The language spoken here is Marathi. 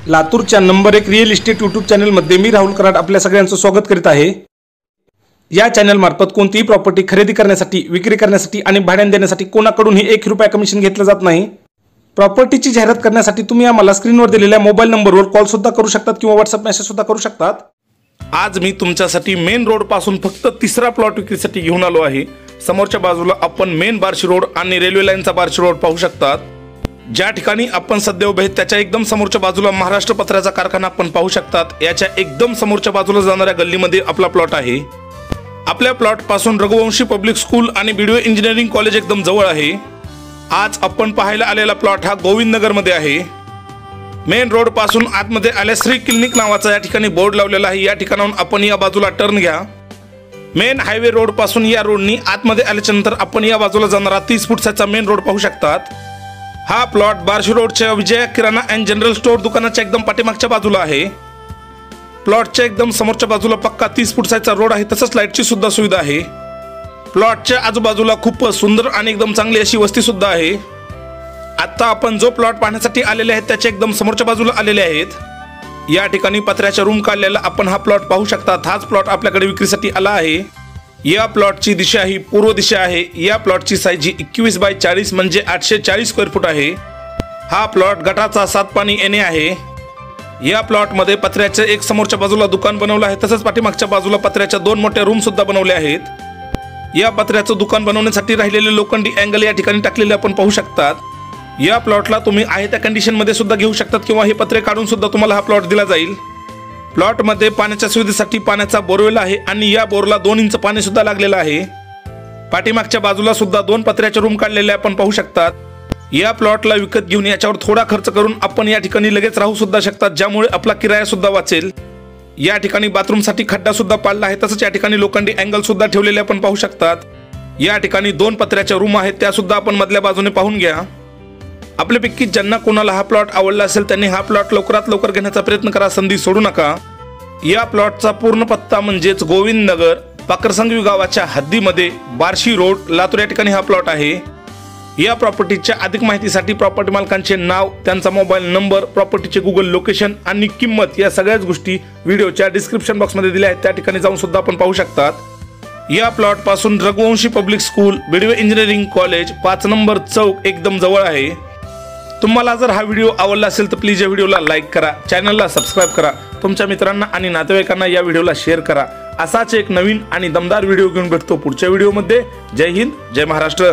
लातूरच्या नंबर 1 रिअल इस्टेट यूट्यूब चॅनलमध्ये मी राहुल कराड आपल्या सगळ्यांचं स्वागत करीत आहे। या चॅनल मार्फत कोणतीही प्रॉपर्टी खरेदी करण्यासाठी, विक्री करण्यासाठी आणि भाड्याने देण्यासाठी कोणाकडूनही 1 रुपया कमिशन घेतलं जात नाही। प्रॉपर्टीची जाहिरात करण्यासाठी तुम्ही आम्हाला स्क्रीनवर दिलेल्या मोबाईल नंबरवर कॉल सुद्धा करू शकतात किंवा व्हॉट्सअप मेसेज सुद्धा करू शकतात। आज मी तुमच्यासाठी मेन रोड पासून फक्त तिसरा प्लॉट विक्रीसाठी घेऊन आलो आहे। समोरच्या बाजूला आपण मेन बार्शी रोड आणि रेल्वे लाईनचा बार्शी रोड पाहू शकतात। ज्या ठिकाणी आपण सध्या उभे आहेत त्याच्या एकदम समोरच्या बाजूला महाराष्ट्र पत्र्याचा कारखाना आपण पाहू शकतात। याच्या एकदम समोरच्या बाजूला जाणाऱ्या गल्लीमध्ये आपला प्लॉट आहे। आपल्या प्लॉट पासून रघुवंशी पब्लिक स्कूल आणि बीडीओ इंजिनिअरिंग कॉलेज एकदम जवळ आहे। आज आपण पाहायला आलेला प्लॉट हा गोविंद नगर मध्ये आहे। मेन रोड पासून आतमध्ये आले श्री क्लिनिक नावाचा या ठिकाणी बोर्ड लावलेला आहे। या ठिकाणाहून आपण या बाजूला टर्न घ्या। मेन हायवे रोड पासून या रोडनी आतमध्ये आल्याच्या नंतर आपण या बाजूला जाणारा 30 फुटाचा मेन रोड पाहू शकतात। हा प्लॉट बार्शी रोडच्या विजय किराणा अँड जनरल स्टोअर दुकानाच्या एकदम पाठीमागच्या बाजूला आहे। प्लॉटच्या एकदम समोरच्या बाजूला पक्का 30 फुटाचा रोड आहे, तसंच लाईटची सुद्धा सुविधा आहे। प्लॉटच्या आजूबाजूला खूप सुंदर आणि एकदम चांगली अशी वस्ती सुद्धा आहे। आता आपण जो प्लॉट पाहण्यासाठी आलेले आहेत त्याच्या एकदम समोरच्या बाजूला आलेले आहेत। या ठिकाणी पत्र्याच्या रूम काढलेला आपण हा प्लॉट पाहू शकतात। हाच प्लॉट आपल्याकडे विक्रीसाठी आला आहे। या प्लॉटची दिशा ही पूर्व दिशा आहे। या प्लॉटची साईज 21 बाय 40 म्हणजे 840 स्क्वेअर फूट आहे। हा प्लॉट गटाचा 7 पाणी येणे आहे। या प्लॉट मध्ये पत्र्याचे एक समोरच्या बाजूला दुकान बनवलं आहे, तसंच पाठीमागच्या बाजूला पत्र्याच्या 2 मोठ्या रूम सुद्धा बनवले आहेत। या पत्र्याचं दुकान बनवण्यासाठी राहिलेले लोखंडी अँगल या ठिकाणी टाकलेले आपण पाहू शकतात। या प्लॉटला तुम्ही आहे त्या कंडिशन मध्ये सुद्धा घेऊ शकतात किंवा हे पत्रे काढून सुद्धा तुम्हाला हा प्लॉट दिला जाईल। प्लॉट मध्ये पाण्याच्या सुविधेसाठी पाण्याचा बोरवेल आहे आणि या बोरला 2 इंच पाणी सुद्धा लागलेलं आहे। पाठीमागच्या बाजूला सुद्धा 2 पत्र्याचे रूम काढलेले आपण पाहू शकतात। या प्लॉटला विकत घेऊन याच्यावर थोडा खर्च करून आपण या ठिकाणी लगेच राहू सुद्धा शकतात, ज्यामुळे आपला किराया सुद्धा वाचेल। या ठिकाणी बाथरूम साठी खड्डा सुद्धा पाडला आहे, तसंच या ठिकाणी लोखंडी अँगल सुद्धा ठेवलेले आपण पाहू शकतात। या ठिकाणी 2 पत्र्याच्या रूम आहेत, त्या सुद्धा आपण मधल्या बाजूने पाहून घ्या। आपल्यापैकी ज्यांना कोणाला हा प्लॉट आवडला असेल त्यांनी हा प्लॉट लवकरात लवकर घेण्याचा प्रयत्न करा, संधी सोडू नका। या प्लॉटचा पूर्ण पत्ता म्हणजेच गोविंद नगर, पाकरसंगवी गावाच्या हद्दीमध्ये बार्शी रोड, लातूर या ठिकाणी हा प्लॉट आहे। या प्रॉपर्टीच्या अधिक माहितीसाठी प्रॉपर्टी मालकांचे नाव, त्यांचा मोबाईल नंबर, प्रॉपर्टीचे गुगल लोकेशन आणि किंमत या सगळ्याच गोष्टी व्हिडिओच्या डिस्क्रिप्शन बॉक्समध्ये दिल्या आहेत, त्या ठिकाणी जाऊन सुद्धा आपण पाहू शकतात। या प्लॉट पासून Raghuvanshi public school, BDO engineering college, 5 number चौक एकदम जवळ आहे। तुम्हाला जर हा व्हिडिओ आवडला असेल तर प्लीज या व्हिडिओला लाईक करा, चॅनलला सबस्क्राईब करा, तुमच्या मित्रांना आणि नातेवाईकांना या व्हिडिओला शेअर करा। असाच एक नवीन आणि दमदार व्हिडिओ घेऊन भेटतो पुढच्या व्हिडिओमध्ये। जय हिंद, जय महाराष्ट्र।